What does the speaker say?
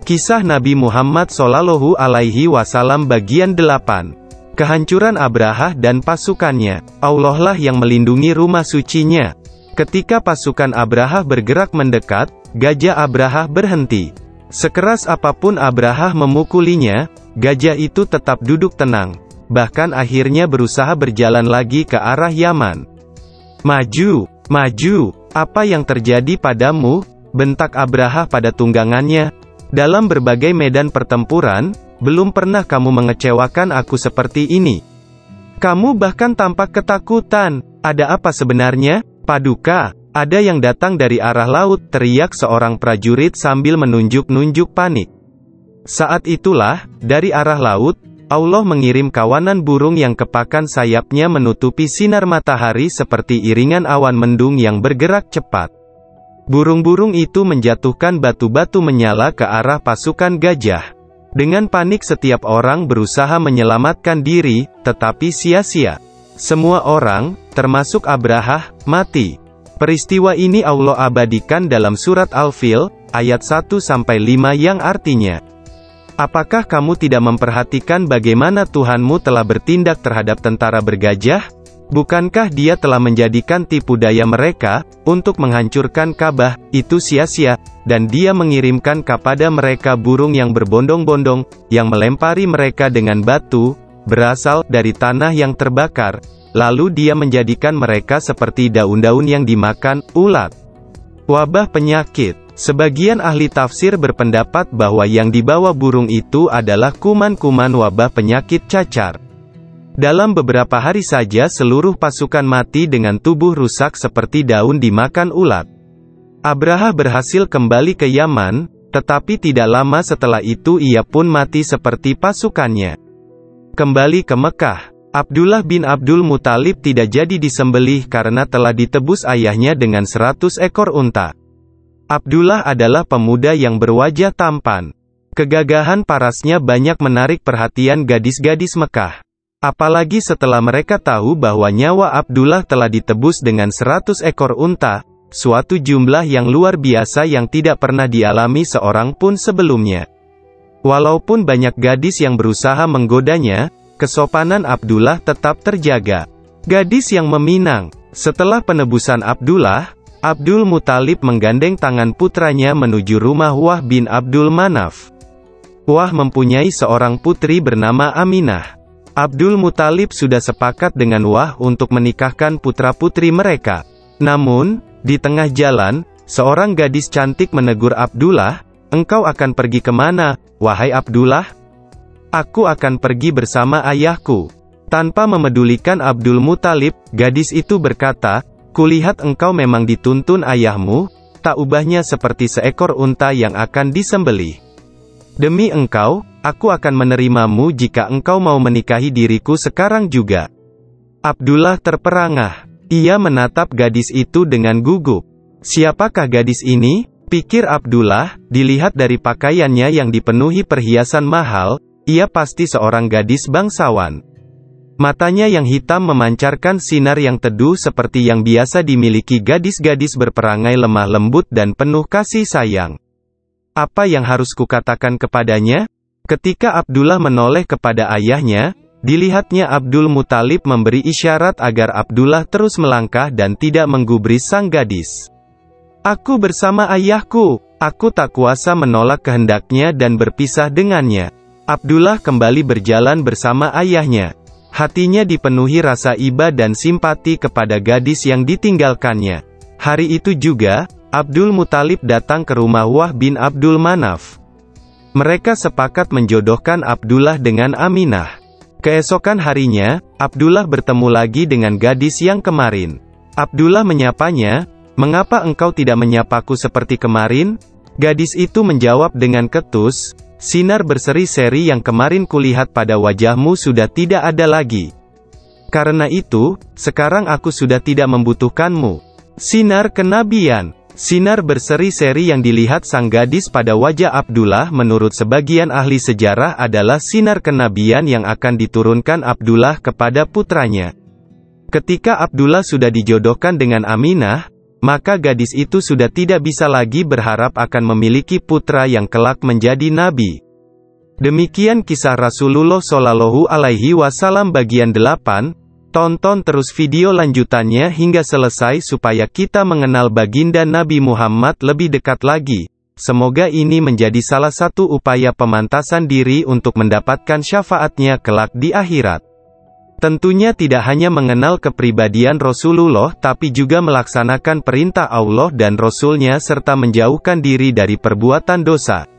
Kisah Nabi Muhammad Shallallahu Alaihi Wasallam bagian 8. Kehancuran Abrahah dan pasukannya. Allah lah yang melindungi rumah sucinya. Ketika pasukan Abrahah bergerak mendekat, gajah Abrahah berhenti. Sekeras apapun Abrahah memukulinya, gajah itu tetap duduk tenang. Bahkan akhirnya berusaha berjalan lagi ke arah Yaman. "Maju, maju, apa yang terjadi padamu?" bentak Abrahah pada tunggangannya. "Dalam berbagai medan pertempuran, belum pernah kamu mengecewakan aku seperti ini. Kamu bahkan tampak ketakutan. Ada apa sebenarnya, Paduka?" "Ada yang datang dari arah laut," teriak seorang prajurit sambil menunjuk-nunjuk panik. Saat itulah, dari arah laut, Allah mengirim kawanan burung yang kepakan sayapnya menutupi sinar matahari seperti iringan awan mendung yang bergerak cepat. Burung-burung itu menjatuhkan batu-batu menyala ke arah pasukan gajah. Dengan panik setiap orang berusaha menyelamatkan diri, tetapi sia-sia. Semua orang, termasuk Abrahah, mati. Peristiwa ini Allah abadikan dalam surat Al-Fil, ayat 1-5 yang artinya, "Apakah kamu tidak memperhatikan bagaimana Tuhanmu telah bertindak terhadap tentara bergajah? Bukankah Dia telah menjadikan tipu daya mereka, untuk menghancurkan Ka'bah, itu sia-sia, dan Dia mengirimkan kepada mereka burung yang berbondong-bondong, yang melempari mereka dengan batu, berasal dari tanah yang terbakar, lalu Dia menjadikan mereka seperti daun-daun yang dimakan ulat." Wabah penyakit. Sebagian ahli tafsir berpendapat bahwa yang dibawa burung itu adalah kuman-kuman wabah penyakit cacar. Dalam beberapa hari saja seluruh pasukan mati dengan tubuh rusak seperti daun dimakan ulat. Abrahah berhasil kembali ke Yaman, tetapi tidak lama setelah itu ia pun mati seperti pasukannya. Kembali ke Mekah, Abdullah bin Abdul Muthalib tidak jadi disembelih karena telah ditebus ayahnya dengan 100 ekor unta. Abdullah adalah pemuda yang berwajah tampan. Kegagahan parasnya banyak menarik perhatian gadis-gadis Mekah. Apalagi setelah mereka tahu bahwa nyawa Abdullah telah ditebus dengan 100 ekor unta, suatu jumlah yang luar biasa yang tidak pernah dialami seorang pun sebelumnya. Walaupun banyak gadis yang berusaha menggodanya, kesopanan Abdullah tetap terjaga. Gadis yang meminang. Setelah penebusan Abdullah, Abdul Muthalib menggandeng tangan putranya menuju rumah Wah bin Abdul Manaf. Wah mempunyai seorang putri bernama Aminah. Abdul Muthalib sudah sepakat dengan Wah untuk menikahkan putra-putri mereka. Namun, di tengah jalan, seorang gadis cantik menegur Abdullah, "Engkau akan pergi kemana, wahai Abdullah?" "Aku akan pergi bersama ayahku." Tanpa memedulikan Abdul Muthalib, gadis itu berkata, "Kulihat engkau memang dituntun ayahmu, tak ubahnya seperti seekor unta yang akan disembelih. Demi engkau, aku akan menerimamu jika engkau mau menikahi diriku sekarang juga." Abdullah terperangah. Ia menatap gadis itu dengan gugup. Siapakah gadis ini? Pikir Abdullah, dilihat dari pakaiannya yang dipenuhi perhiasan mahal, ia pasti seorang gadis bangsawan. Matanya yang hitam memancarkan sinar yang teduh seperti yang biasa dimiliki gadis-gadis berperangai lemah lembut dan penuh kasih sayang. Apa yang harus kukatakan kepadanya? Ketika Abdullah menoleh kepada ayahnya, dilihatnya Abdul Muthalib memberi isyarat agar Abdullah terus melangkah dan tidak menggubris sang gadis. "Aku bersama ayahku, aku tak kuasa menolak kehendaknya dan berpisah dengannya." Abdullah kembali berjalan bersama ayahnya. Hatinya dipenuhi rasa iba dan simpati kepada gadis yang ditinggalkannya. Hari itu juga, Abdul Muthalib datang ke rumah Wah bin Abdul Manaf. Mereka sepakat menjodohkan Abdullah dengan Aminah. Keesokan harinya, Abdullah bertemu lagi dengan gadis yang kemarin. Abdullah menyapanya, "Mengapa engkau tidak menyapaku seperti kemarin?" Gadis itu menjawab dengan ketus, "Sinar berseri-seri yang kemarin kulihat pada wajahmu sudah tidak ada lagi. Karena itu, sekarang aku sudah tidak membutuhkanmu." Sinar kenabian. Sinar berseri-seri yang dilihat sang gadis pada wajah Abdullah menurut sebagian ahli sejarah adalah sinar kenabian yang akan diturunkan Abdullah kepada putranya. Ketika Abdullah sudah dijodohkan dengan Aminah, maka gadis itu sudah tidak bisa lagi berharap akan memiliki putra yang kelak menjadi nabi. Demikian kisah Rasulullah Shallallahu Alaihi Wasallam bagian 8. Tonton terus video lanjutannya hingga selesai supaya kita mengenal baginda Nabi Muhammad lebih dekat lagi. Semoga ini menjadi salah satu upaya pemantasan diri untuk mendapatkan syafaatnya kelak di akhirat. Tentunya tidak hanya mengenal kepribadian Rasulullah tapi juga melaksanakan perintah Allah dan Rasul-Nya serta menjauhkan diri dari perbuatan dosa.